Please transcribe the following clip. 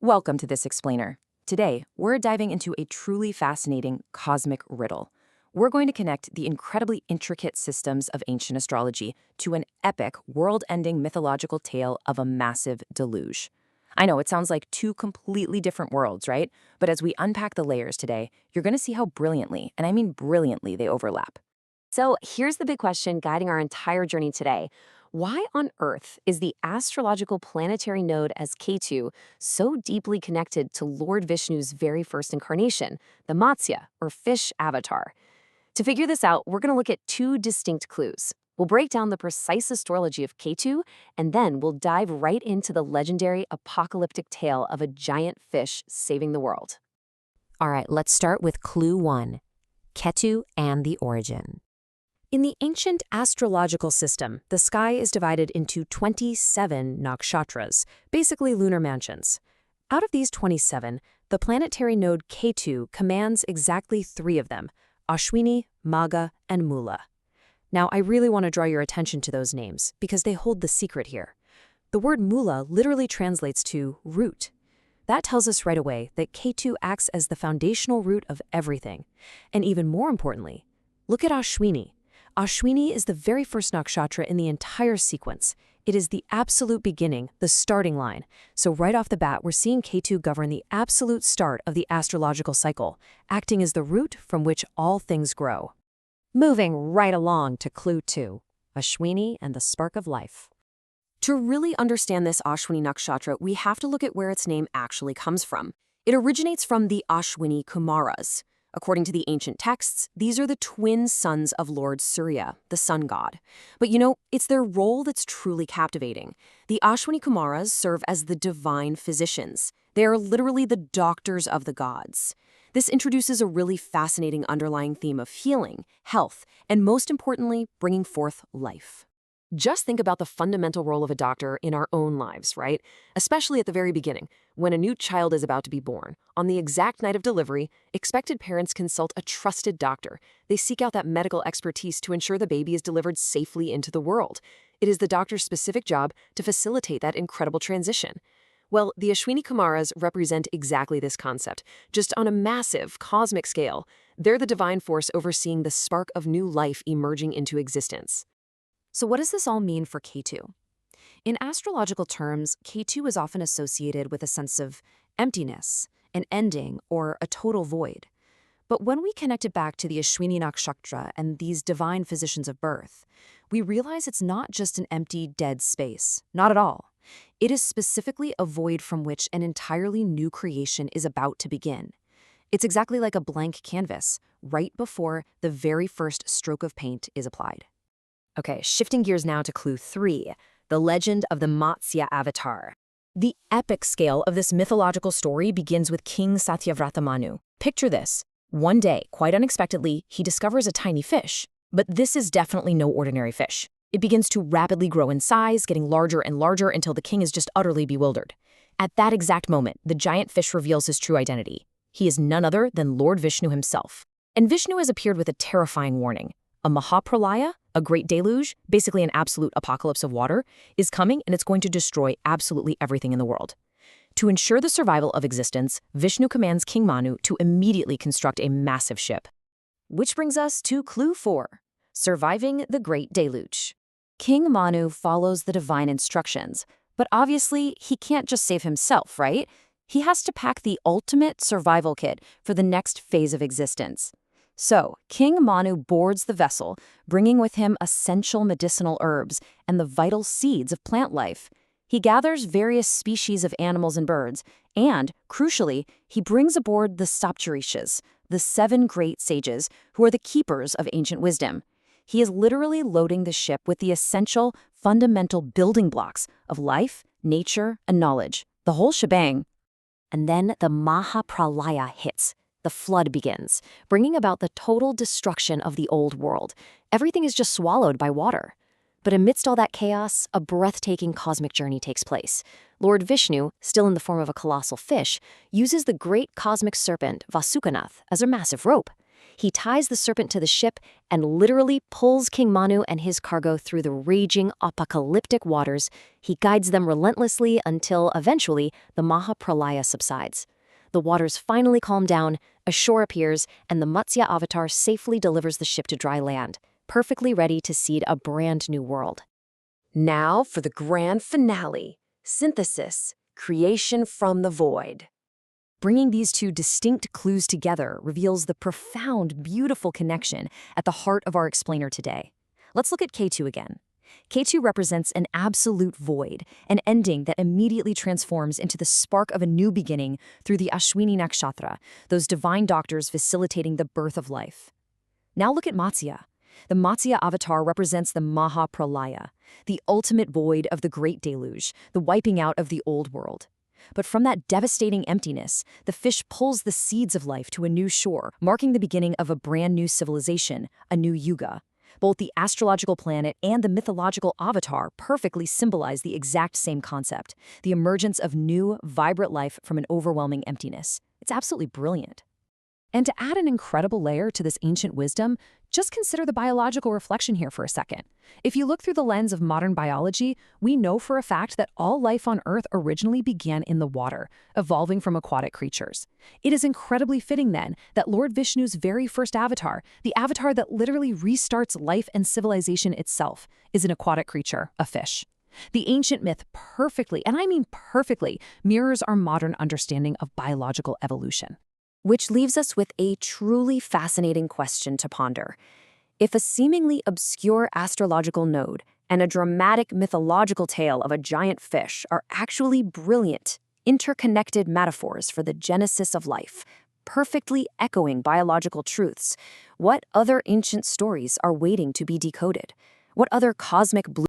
Welcome to This Explainer. Today, we're diving into a truly fascinating cosmic riddle. We're going to connect the incredibly intricate systems of ancient astrology to an epic, world-ending mythological tale of a massive deluge. I know it sounds like two completely different worlds, right? But as we unpack the layers today, you're going to see how brilliantly, and I mean brilliantly, they overlap. So here's the big question guiding our entire journey today. Why on earth is the astrological planetary node as Ketu so deeply connected to Lord Vishnu's very first incarnation, the Matsya, or fish avatar? To figure this out, we're going to look at two distinct clues. We'll break down the precise astrology of Ketu, and then we'll dive right into the legendary apocalyptic tale of a giant fish saving the world. All right, let's start with clue 1, Ketu and the origin. In the ancient astrological system, the sky is divided into 27 nakshatras, basically lunar mansions. Out of these 27, the planetary node Ketu commands exactly 3 of them, Ashwini, Magha, and Mula. Now, I really want to draw your attention to those names because they hold the secret here. The word Mula literally translates to root. That tells us right away that Ketu acts as the foundational root of everything. And even more importantly, look at Ashwini. Ashwini is the very first nakshatra in the entire sequence. It is the absolute beginning, the starting line. So right off the bat, we're seeing Ketu govern the absolute start of the astrological cycle, acting as the root from which all things grow. Moving right along to clue 2, Ashwini and the spark of life. To really understand this Ashwini nakshatra, we have to look at where its name actually comes from. It originates from the Ashwini Kumaras. According to the ancient texts, these are the twin sons of Lord Surya, the sun god. But it's their role that's truly captivating. The Ashwini Kumaras serve as the divine physicians. They are literally the doctors of the gods. This introduces a really fascinating underlying theme of healing, health, and most importantly, bringing forth life. Just think about the fundamental role of a doctor in our own lives, right? Especially at the very beginning, when a new child is about to be born. On the exact night of delivery, expected parents consult a trusted doctor. They seek out that medical expertise to ensure the baby is delivered safely into the world. It is the doctor's specific job to facilitate that incredible transition. Well, the Ashwini Kumaras represent exactly this concept, just on a massive cosmic scale. They're the divine force overseeing the spark of new life emerging into existence. So what does this all mean for Ketu? In astrological terms, Ketu is often associated with a sense of emptiness, an ending, or a total void. But when we connect it back to the Ashwini Nakshatra and these divine physicians of birth, we realize it's not just an empty, dead space. Not at all. It is specifically a void from which an entirely new creation is about to begin. It's exactly like a blank canvas, right before the very first stroke of paint is applied. Okay, shifting gears now to clue 3, the legend of the Matsya avatar. The epic scale of this mythological story begins with King Satyavrata Manu. Picture this. One day, quite unexpectedly, he discovers a tiny fish. But this is definitely no ordinary fish. It begins to rapidly grow in size, getting larger and larger until the king is just utterly bewildered. At that exact moment, the giant fish reveals his true identity. He is none other than Lord Vishnu himself. And Vishnu has appeared with a terrifying warning. A Mahapralaya, a great deluge, basically an absolute apocalypse of water, is coming and it's going to destroy absolutely everything in the world. To ensure the survival of existence, Vishnu commands King Manu to immediately construct a massive ship. Which brings us to clue 4, surviving the great deluge. King Manu follows the divine instructions, but obviously he can't just save himself, right? He has to pack the ultimate survival kit for the next phase of existence. So, King Manu boards the vessel, bringing with him essential medicinal herbs and the vital seeds of plant life. He gathers various species of animals and birds, and, crucially, he brings aboard the Saptarishis, the 7 great sages who are the keepers of ancient wisdom. He is literally loading the ship with the essential, fundamental building blocks of life, nature, and knowledge, the whole shebang. And then the Mahapralaya hits. The flood begins, bringing about the total destruction of the old world. Everything is just swallowed by water. But amidst all that chaos, a breathtaking cosmic journey takes place. Lord Vishnu, still in the form of a colossal fish, uses the great cosmic serpent Vasukanath as a massive rope. He ties the serpent to the ship and literally pulls King Manu and his cargo through the raging, apocalyptic waters. He guides them relentlessly until, eventually, the Mahapralaya subsides. The waters finally calm down, a shore appears, and the Matsya avatar safely delivers the ship to dry land, perfectly ready to seed a brand new world. Now for the grand finale, synthesis, creation from the void. Bringing these two distinct clues together reveals the profound, beautiful connection at the heart of our explainer today. Let's look at Ketu again. Ketu represents an absolute void, an ending that immediately transforms into the spark of a new beginning through the Ashwini Nakshatra, those divine doctors facilitating the birth of life. Now look at Matsya. The Matsya avatar represents the Mahapralaya, the ultimate void of the Great Deluge, the wiping out of the old world. But from that devastating emptiness, the fish pulls the seeds of life to a new shore, marking the beginning of a brand new civilization, a new yuga. Both the astrological planet and the mythological avatar perfectly symbolize the exact same concept, the emergence of new, vibrant life from an overwhelming emptiness. It's absolutely brilliant. And to add an incredible layer to this ancient wisdom, just consider the biological reflection here for a second. If you look through the lens of modern biology, we know for a fact that all life on Earth originally began in the water, evolving from aquatic creatures. It is incredibly fitting then that Lord Vishnu's very first avatar, the avatar that literally restarts life and civilization itself, is an aquatic creature, a fish. The ancient myth perfectly, and I mean perfectly, mirrors our modern understanding of biological evolution. Which leaves us with a truly fascinating question to ponder. If a seemingly obscure astrological node and a dramatic mythological tale of a giant fish are actually brilliant, interconnected metaphors for the genesis of life, perfectly echoing biological truths, what other ancient stories are waiting to be decoded? What other cosmic